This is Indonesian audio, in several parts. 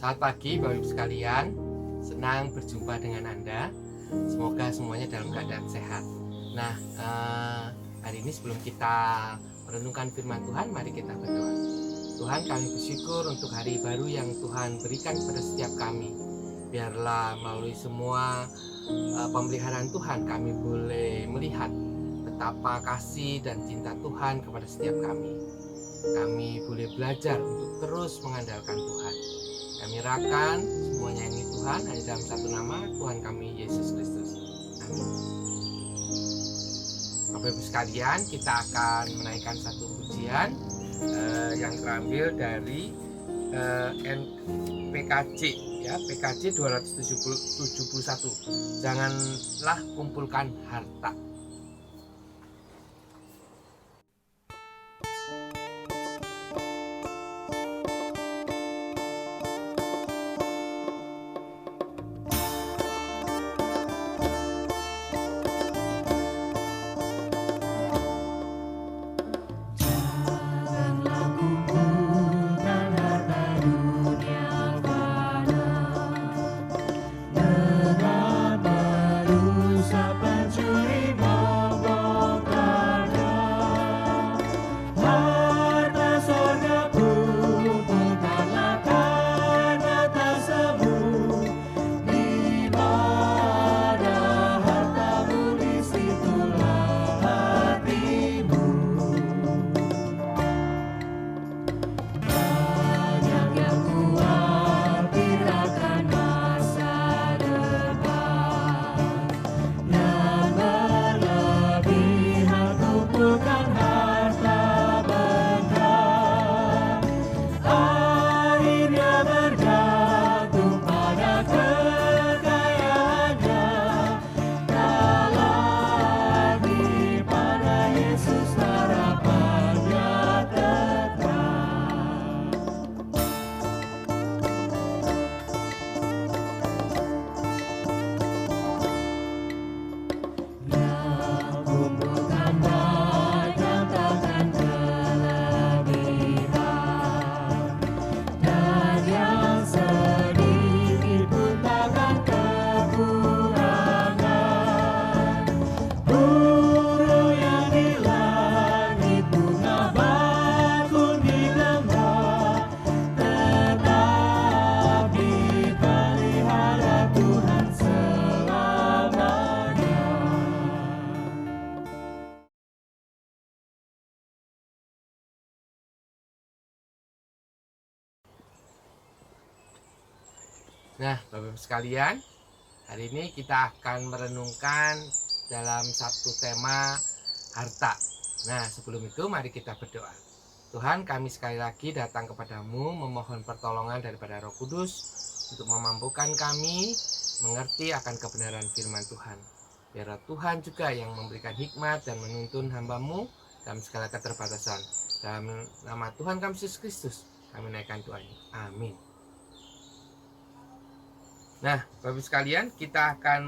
Selamat pagi Bapak Ibu sekalian, senang berjumpa dengan Anda. Semoga semuanya dalam keadaan sehat. Nah, hari ini sebelum kita merenungkan firman Tuhan, mari kita berdoa. Tuhan, kami bersyukur untuk hari baru yang Tuhan berikan kepada setiap kami. Biarlah melalui semua pemeliharaan Tuhan, kami boleh melihat betapa kasih dan cinta Tuhan kepada setiap kami. Kami boleh belajar untuk terus mengandalkan Tuhan. Kami nyerahkan semuanya ini Tuhan, hanya dalam satu nama, Tuhan kami Yesus Kristus. Amin. Bapak Ibu sekalian, kita akan menaikkan satu pujian yang terambil dari PKJ, ya, PKJ 271. Janganlah kumpulkan harta. Nah, Bapak-Ibu sekalian, hari ini kita akan merenungkan dalam satu tema harta. Nah, sebelum itu mari kita berdoa. Tuhan, kami sekali lagi datang kepadamu memohon pertolongan daripada Roh Kudus untuk memampukan kami mengerti akan kebenaran firman Tuhan. Biar Tuhan juga yang memberikan hikmat dan menuntun hamba-Mu dalam segala keterbatasan. Dalam nama Tuhan kami Yesus Kristus, kami naikkan doa ini. Amin. Nah, Bapak Ibu sekalian, kita akan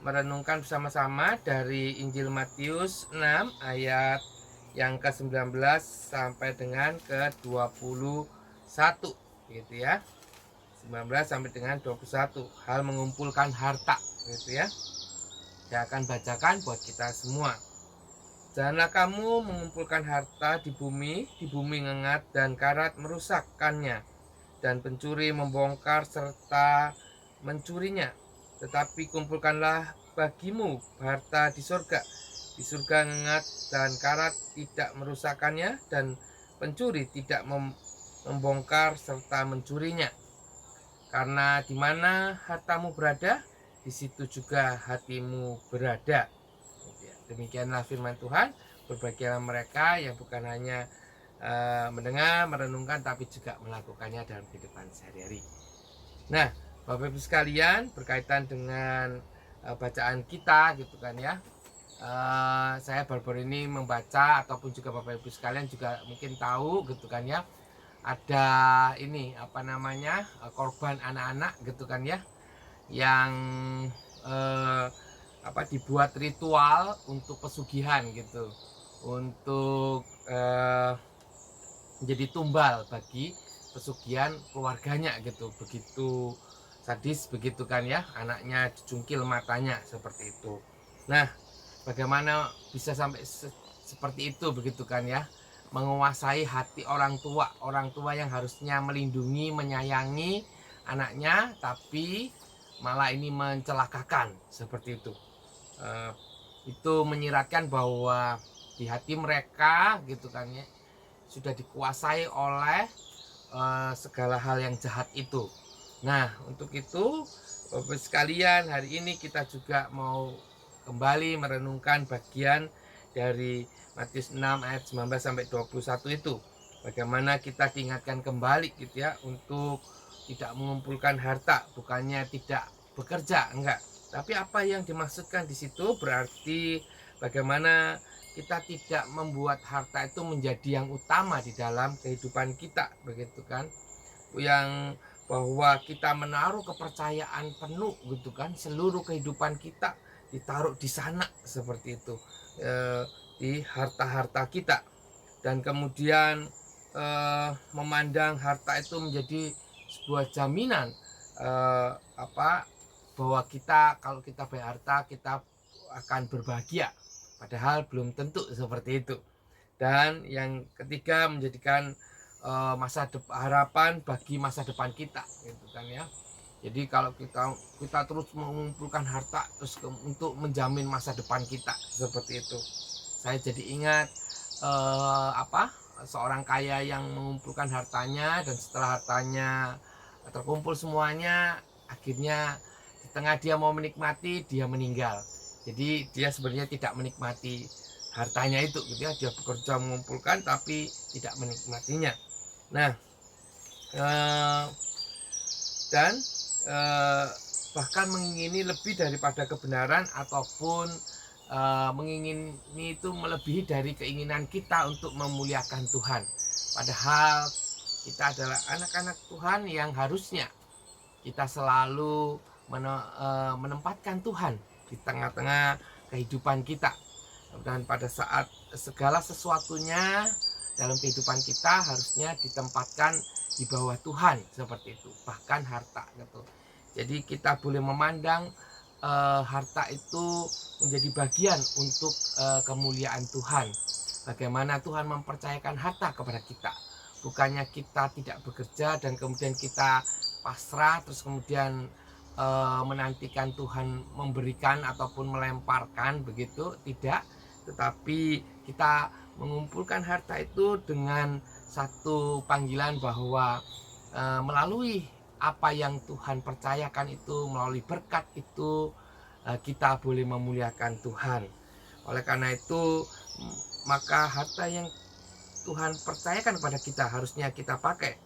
merenungkan bersama-sama dari Injil Matius 6 ayat yang ke-19 sampai dengan ke-21 gitu ya. 19 sampai dengan 21, hal mengumpulkan harta gitu ya. Saya akan bacakan buat kita semua. Janganlah kamu mengumpulkan harta di bumi ngengat dan karat merusakkannya, dan pencuri membongkar serta mencurinya. Tetapi kumpulkanlah bagimu harta di surga. Di surga ngengat dan karat tidak merusakkannya, dan pencuri tidak membongkar serta mencurinya. Karena di mana hartamu berada, di situ juga hatimu berada. Demikianlah firman Tuhan. Berbahagialah mereka yang bukan hanya mendengar, merenungkan, tapi juga melakukannya dalam kehidupan sehari-hari. Nah, Bapak Ibu sekalian, berkaitan dengan bacaan kita gitu kan ya, saya baru-baru ini membaca, ataupun juga Bapak Ibu sekalian juga mungkin tahu gitu kan ya, ada ini apa namanya, korban anak-anak gitu kan ya, yang dibuat ritual untuk pesugihan gitu, untuk menjadi tumbal bagi pesugihan keluarganya gitu. Begitu sadis begitu kan ya, anaknya dicungkil matanya seperti itu. Nah, bagaimana bisa sampai seperti itu begitu kan ya, menguasai hati orang tua yang harusnya melindungi, menyayangi anaknya, tapi malah ini mencelakakan seperti itu. Itu menyiratkan bahwa di hati mereka gitu kan ya, sudah dikuasai oleh segala hal yang jahat itu. Nah, untuk itu Bapak sekalian, hari ini kita juga mau kembali merenungkan bagian dari Matius 6 ayat 19 sampai 21 itu. Bagaimana kita diingatkan kembali gitu ya, untuk tidak mengumpulkan harta, bukannya tidak bekerja, enggak. Tapi apa yang dimaksudkan di situ berarti bagaimana kita tidak membuat harta itu menjadi yang utama di dalam kehidupan kita, begitu kan? Yang bahwa kita menaruh kepercayaan penuh gitu kan, seluruh kehidupan kita ditaruh di sana seperti itu, di harta-harta kita, dan kemudian memandang harta itu menjadi sebuah jaminan, bahwa kita kalau kita punya harta kita akan berbahagia, padahal belum tentu seperti itu. Dan yang ketiga, menjadikan harapan bagi masa depan kita gitu kan ya. Jadi kalau kita terus mengumpulkan harta terus untuk menjamin masa depan kita seperti itu. Saya jadi ingat seorang kaya yang mengumpulkan hartanya, dan setelah hartanya terkumpul semuanya, akhirnya di tengah dia mau menikmati, dia meninggal. Jadi dia sebenarnya tidak menikmati hartanya itu gitu ya, dia bekerja mengumpulkan tapi tidak menikmatinya. Nah, dan bahkan mengingini lebih daripada kebenaran, ataupun mengingini itu melebihi dari keinginan kita untuk memuliakan Tuhan. Padahal kita adalah anak-anak Tuhan yang harusnya kita selalu menempatkan Tuhan di tengah-tengah kehidupan kita. Dan pada saat segala sesuatunya dalam kehidupan kita harusnya ditempatkan di bawah Tuhan seperti itu, bahkan harta gitu. Jadi kita boleh memandang harta itu menjadi bagian untuk kemuliaan Tuhan. Bagaimana Tuhan mempercayakan harta kepada kita, bukannya kita tidak bekerja dan kemudian kita pasrah terus kemudian menantikan Tuhan memberikan ataupun melemparkan begitu, tidak. Tetapi kita mengumpulkan harta itu dengan satu panggilan bahwa melalui apa yang Tuhan percayakan itu, melalui berkat itu, kita boleh memuliakan Tuhan. Oleh karena itu, maka harta yang Tuhan percayakan kepada kita harusnya kita pakai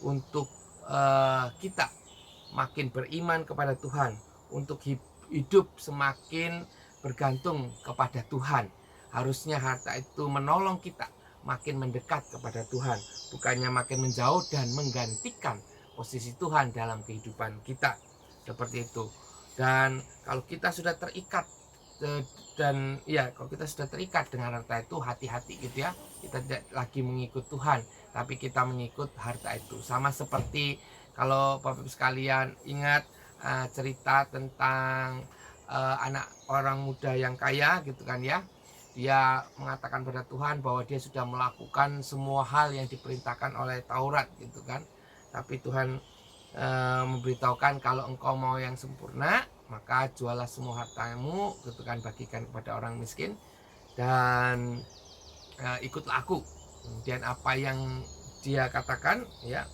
untuk kita makin beriman kepada Tuhan, untuk hidup semakin bergantung kepada Tuhan. Harusnya harta itu menolong kita makin mendekat kepada Tuhan, bukannya makin menjauh dan menggantikan posisi Tuhan dalam kehidupan kita seperti itu. Dan kalau kita sudah terikat kalau kita sudah terikat dengan harta itu, hati-hati gitu ya, kita tidak lagi mengikut Tuhan tapi kita mengikut harta itu. Sama seperti kalau Bapak sekalian ingat cerita tentang anak orang muda yang kaya gitu kan ya, dia mengatakan pada Tuhan bahwa dia sudah melakukan semua hal yang diperintahkan oleh Taurat gitu kan, tapi Tuhan memberitahukan kalau engkau mau yang sempurna, maka jualah semua hartamu gitu kan, bagikan kepada orang miskin, dan ikutlah aku. Kemudian apa yang dia katakan ya,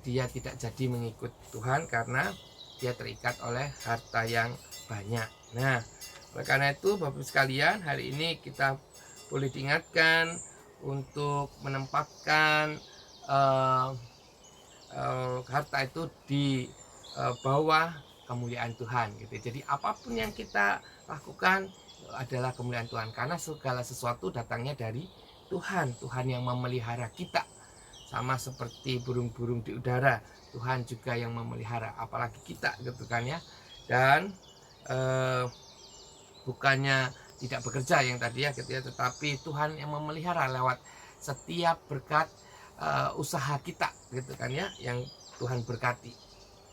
dia tidak jadi mengikut Tuhan karena dia terikat oleh harta yang banyak. Nah, oleh karena itu Bapak sekalian, hari ini kita boleh diingatkan untuk menempatkan harta itu di bawah kemuliaan Tuhan gitu. Jadi apapun yang kita lakukan adalah kemuliaan Tuhan, karena segala sesuatu datangnya dari Tuhan. Tuhan yang memelihara kita, sama seperti burung-burung di udara, Tuhan juga yang memelihara, apalagi kita gitu kan ya. Dan bukannya tidak bekerja yang tadi ya gitu ya, tetapi Tuhan yang memelihara lewat setiap berkat usaha kita gitu kan ya, yang Tuhan berkati.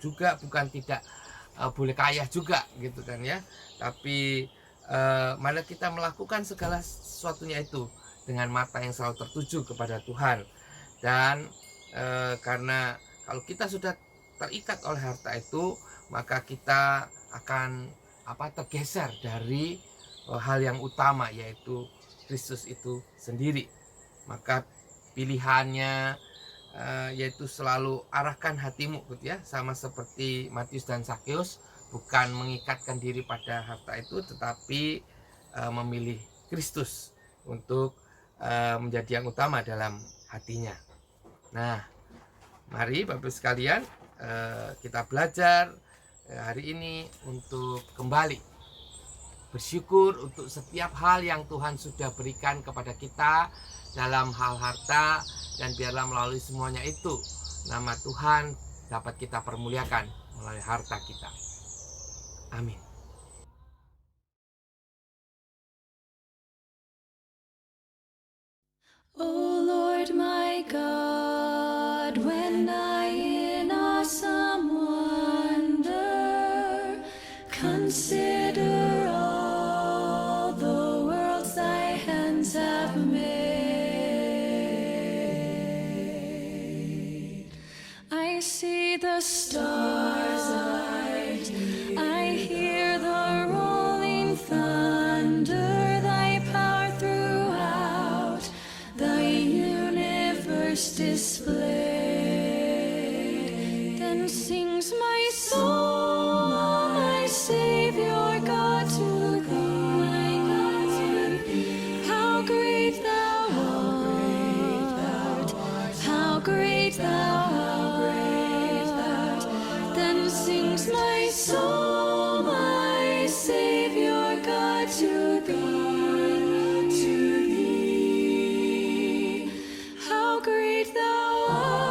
Juga bukan tidak boleh kaya juga gitu kan ya, tapi mari kita melakukan segala sesuatunya itu dengan mata yang selalu tertuju kepada Tuhan. Dan karena kalau kita sudah terikat oleh harta itu, maka kita akan tergeser dari hal yang utama, yaitu Kristus itu sendiri. Maka pilihannya yaitu selalu arahkan hatimu gitu ya, sama seperti Matius dan Sakeus, bukan mengikatkan diri pada harta itu, tetapi memilih Kristus untuk menjadi yang utama dalam hatinya. Nah, mari Bapak sekalian, kita belajar hari ini untuk kembali bersyukur untuk setiap hal yang Tuhan sudah berikan kepada kita dalam hal harta, dan biarlah melalui semuanya itu nama Tuhan dapat kita permuliakan melalui harta kita. Amin. O Lord my God, when I in awesome wonder consider all the worlds thy hands have made, I see the stars, I hear the rolling thunder, thy power throughout the universe displayed. Then sings my soul, my Savior God to thee. How great thou art, how great thou art. Then sings my soul, my Savior God to thee. How great thou art.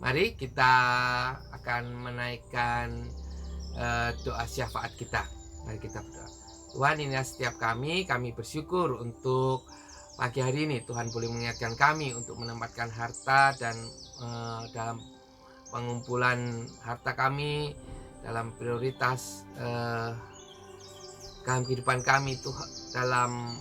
Mari kita akan menaikkan doa syafaat kita. Mari kita berdoa. Tuhan, inilah setiap kami bersyukur untuk pagi hari ini. Tuhan boleh mengingatkan kami untuk menempatkan harta dan dalam pengumpulan harta kami dalam prioritas dalam kehidupan kami, Tuhan, dalam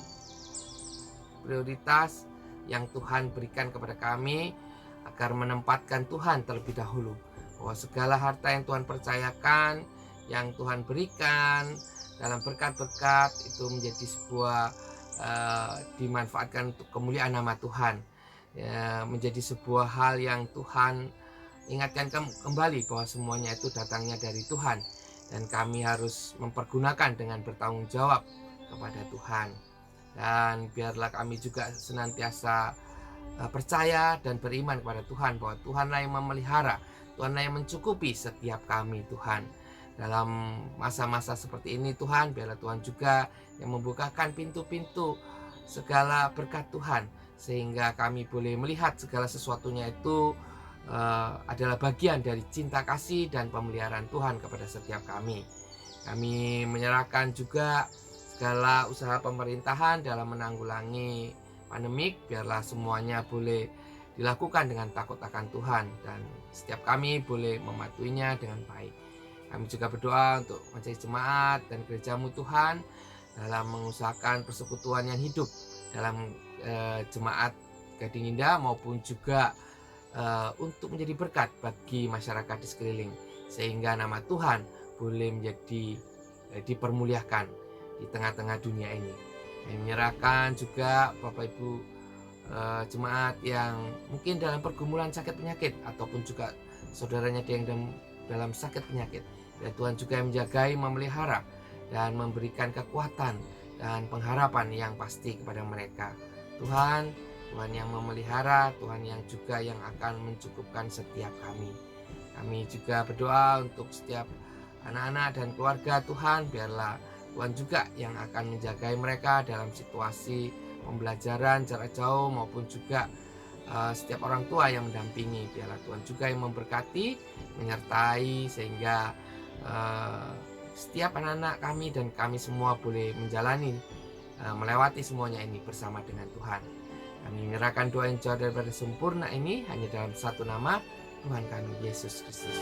prioritas yang Tuhan berikan kepada kami, agar menempatkan Tuhan terlebih dahulu, bahwa segala harta yang Tuhan percayakan, yang Tuhan berikan dalam berkat-berkat itu menjadi sebuah dimanfaatkan untuk kemuliaan nama Tuhan, ya, menjadi sebuah hal yang Tuhan ingatkan kembali bahwa semuanya itu datangnya dari Tuhan, dan kami harus mempergunakan dengan bertanggung jawab kepada Tuhan. Dan biarlah kami juga senantiasa percaya dan beriman kepada Tuhan, bahwa Tuhanlah yang memelihara, Tuhanlah yang mencukupi setiap kami, Tuhan. Dalam masa-masa seperti ini, Tuhan, biarlah Tuhan juga yang membukakan pintu-pintu segala berkat Tuhan, sehingga kami boleh melihat segala sesuatunya itu adalah bagian dari cinta kasih dan pemeliharaan Tuhan kepada setiap kami. Kami menyerahkan juga segala usaha pemerintahan dalam menanggulangi pandemik, biarlah semuanya boleh dilakukan dengan takut akan Tuhan, dan setiap kami boleh mematuhinya dengan baik. Kami juga berdoa untuk majelis jemaat dan gerejamu, Tuhan, dalam mengusahakan persekutuan yang hidup dalam jemaat Gading Indah, maupun juga untuk menjadi berkat bagi masyarakat di sekeliling, sehingga nama Tuhan boleh menjadi dipermuliakan di tengah-tengah dunia ini. Kami menyerahkan juga Bapak Ibu jemaat yang mungkin dalam pergumulan sakit penyakit, ataupun juga saudaranya yang dalam sakit penyakit. Dan Tuhan juga yang menjagai, memelihara, dan memberikan kekuatan dan pengharapan yang pasti kepada mereka. Tuhan yang memelihara, Tuhan yang juga yang akan mencukupkan setiap kami. Kami juga berdoa untuk setiap anak-anak dan keluarga, Tuhan, biarlah Tuhan juga yang akan menjagai mereka dalam situasi pembelajaran jarak jauh, maupun juga setiap orang tua yang mendampingi. Biarlah Tuhan juga yang memberkati, menyertai, sehingga setiap anak-anak kami dan kami semua boleh menjalani, melewati semuanya ini bersama dengan Tuhan. Kami menyerahkan doa yang jauh daripada sempurna ini hanya dalam satu nama, Tuhan kami Yesus Kristus.